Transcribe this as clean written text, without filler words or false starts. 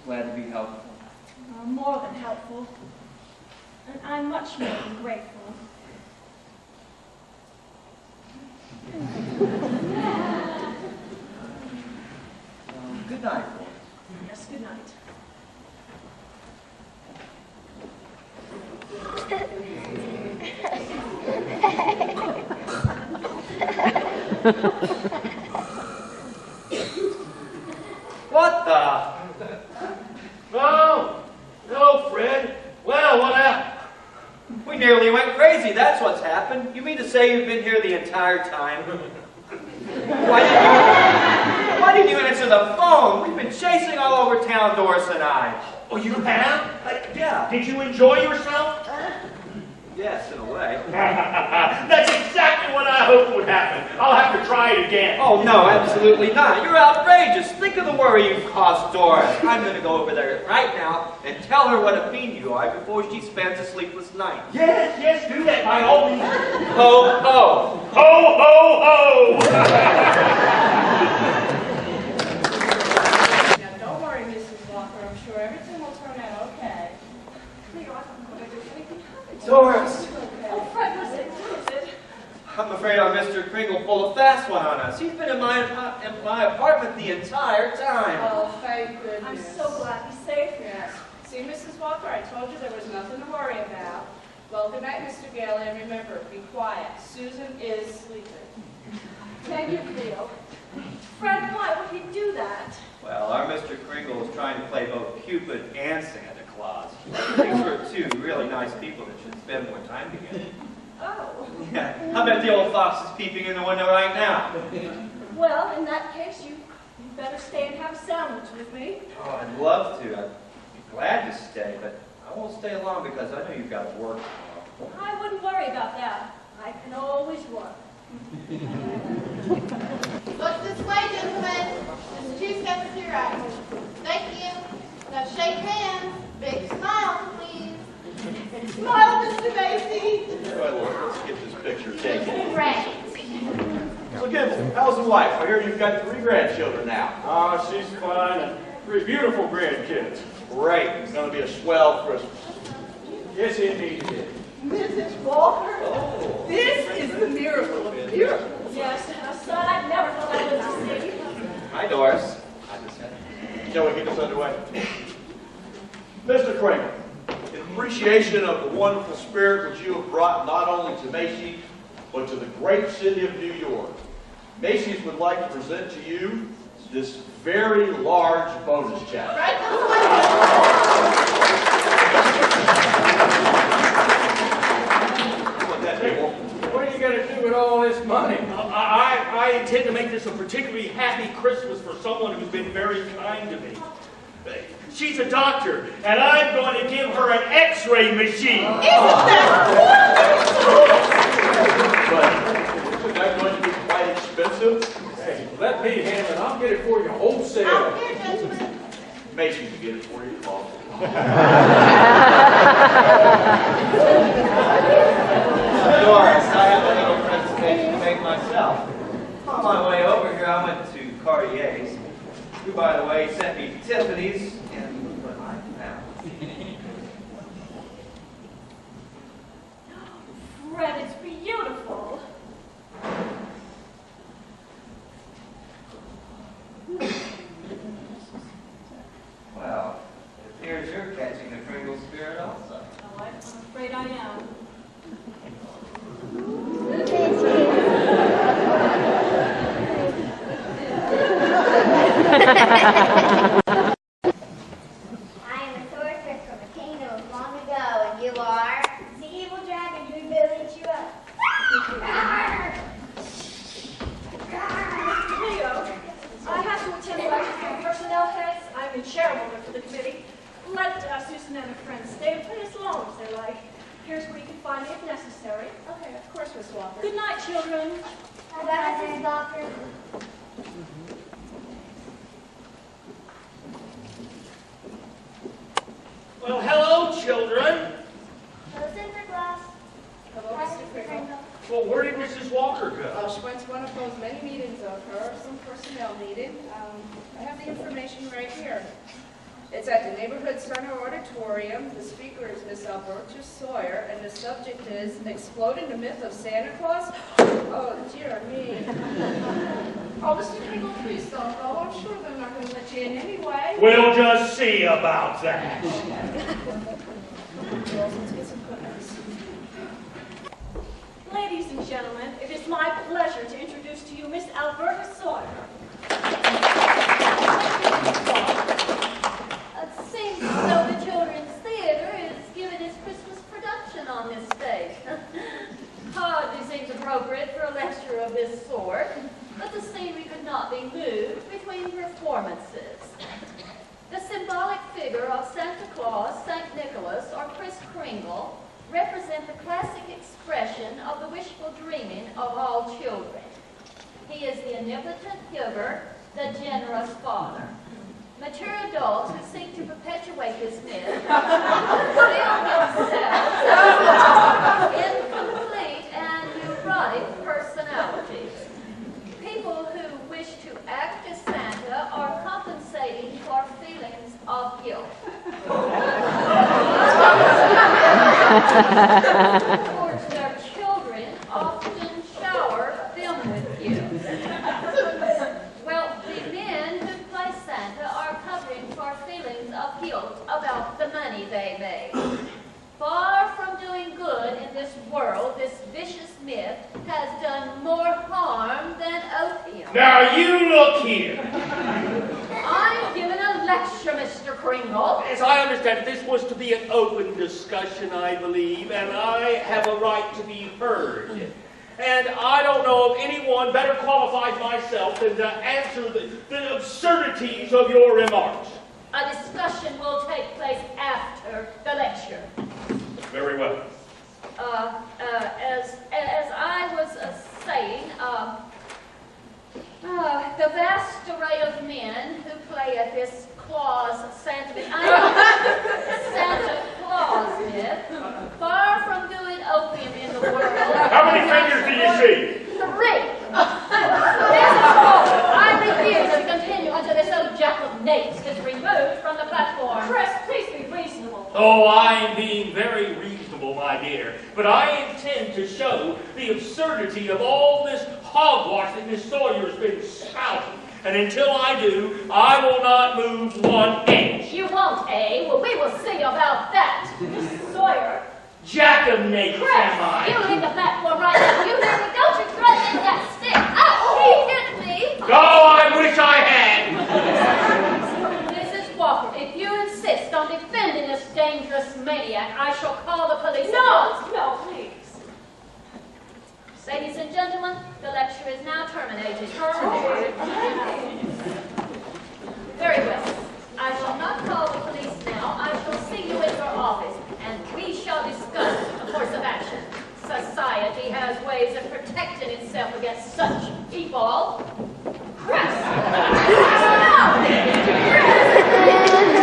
Glad to be helpful. More than helpful. And I'm much more than grateful. Good night, boys. Yes, good night. What the? Oh, hello, Fred. Well, what happened? We nearly went crazy, that's what's happened. You mean to say you've been here the entire time? Why didn't you answer the phone? We've been chasing all over town, Doris and I. Oh, you have? Yeah. Did you enjoy yourself? Yes, in a way. That's exactly what I hoped would happen. I'll have to try it again. Oh, no, absolutely not. You're outrageous. Think of the worry you've caused Doris. I'm going to go over there right now and tell her what a fiend you are before she spends a sleepless night. Yes, yes, do that by all means. Ho, ho. Ho, ho, ho! Now, don't worry, Mrs. Walker. I'm sure everything will turn out okay. Doris. Oh, Fred, what's it? What is it? I'm afraid our Mr. Kringle pulled a fast one on us. He's been in my apartment the entire time. Oh, thank goodness. I'm so glad he's safe. Yes. See, Mrs. Walker, I told you there was nothing to worry about. Well, good night, Mr. Gailey, and remember, be quiet. Susan is sleeping. Thank you, Cleo. Fred, why would he do that? Well, our Mr. Kringle is trying to play both Cupid and Santa Claus. These were two really nice people that should spend more time together. Oh. Yeah, I bet the old fox is peeping in the window right now. Well, in that case, you better stay and have a sandwich with me. Oh, I'd love to. I'd be glad to stay, but I won't stay long because I know you've got to work tomorrow. I wouldn't worry about that. I can always work. Look this way, gentlemen. There's 2 steps to your right. Thank you. Now shake hands. Big smile, please. Smile, Mr. Macy. Let's get this picture taken. Great. So, Kringle, how's the wife? I hear you've got 3 grandchildren now. Oh, she's fine, and 3 beautiful grandkids. Great. It's going to be a swell Christmas. Yes, indeed. Mrs. Walker, Oh. this is the miracle of miracles. Yes, a son I never thought I would see. Hi, Doris. I just said. Shall we get this underway? Mr. Kringle, in appreciation of the wonderful spirit which you have brought not only to Macy, but to the great city of New York, Macy's would like to present to you this very large bonus check. Right this way. What are you going to do with all this money? I intend to make this a particularly happy Christmas for someone who's been very kind to me. She's a doctor, and I'm going to give her an X-ray machine. Isn't that But isn't that going to be quite expensive? Hey, let me handle it. I'll get it for you wholesale. out here, gentlemen? Macy can get it for you. Doris, I have a little presentation to make myself. On my way over here, I went to Cartier's, who, by the way, sent me Tiffany's, and look what I found. Fred, it's beautiful. Well, it appears you're catching the Kringle spirit also. Oh, I'm afraid I am. I am a sorceress from a kingdom of long ago, and you are the evil dragon who will eat you up. Leo, I have to attend elections for personnel heads. I'm in chairwoman for the committee. Let Susan and her friends stay and play as long as they like. Here's where you can find me if necessary. Okay, of course, Miss Walker. Good night, children. Bye, Mrs. Walker. Well, hello, children. Hello, Santa Claus. Hello, Hi, Mr. Mr. Kringle. Kringle. Well, where did Mrs. Walker go? She went to one of those many meetings of hers, some personnel meeting. I have the information right here. It's at the Neighborhood Center Auditorium. The speaker is Miss Alberta Sawyer, and the subject is Exploding the Myth of Santa Claus. Oh, dear me. Oh, Mr. Kringle, please don't go. I'm sure they're not going to let you in anyway. We'll just see about that. Girls, let's get some cookies. Ladies and gentlemen, it is my pleasure to introduce to you Miss Alberta Sawyer. It seems as though the Children's Theater is giving its Christmas production on this stage. Hardly seems appropriate for a lecture of this sort, but the scenery could not be moved between performances. The symbolic figure of Santa Claus, St. Nicholas, or Kris Kringle represent the classic expression of the wishful dreaming of all children. He is the omnipotent giver, the generous father. Mature adults who seek to perpetuate this myth feel themselves incomplete and neurotic personalities. People who wish to act as Santa are compensating for feelings of guilt. Towards their children often shower them with guilt. Well, the men who play Santa are covering for feelings of guilt about the money they made. Far from doing good in this world, this vicious myth has done more harm than opium. Now you look here. I'm giving a lecture, Mr. Kringle. As I understand it, this was to be an open discussion, I believe, and I have a right to be heard. And I don't know of anyone better qualified myself than to answer the absurdities of your remarks. A discussion will take place after the lecture. Very well. As I was saying, the vast array of men who play at this Santa Claus myth, far from doing opium in the world. How many fingers do you see? 3. Mrs. Walker, I refuse to continue until this old jack of Nate's is removed from the platform. Chris, please be reasonable. Oh, I'm being very reasonable, my dear. But I intend to show the absurdity of all this hogwash that Miss Sawyer's been spouting. And until I do, I will not move 1 inch. You won't, eh? Well, we will see about that. Miss Sawyer. Jack of Nates, Chris, am I? you leave the platform right now. You hear me? Don't you threaten that stick. Oh, he hit me. Oh, I wish I had. Mrs. Walker, if you insist on defending this dangerous maniac, I shall call the police. No, please. Ladies and gentlemen, the lecture is now terminated. Very well. I shall not call the police now. I shall see you in your office, and we shall discuss a course of action. Society has ways of protecting itself against such people.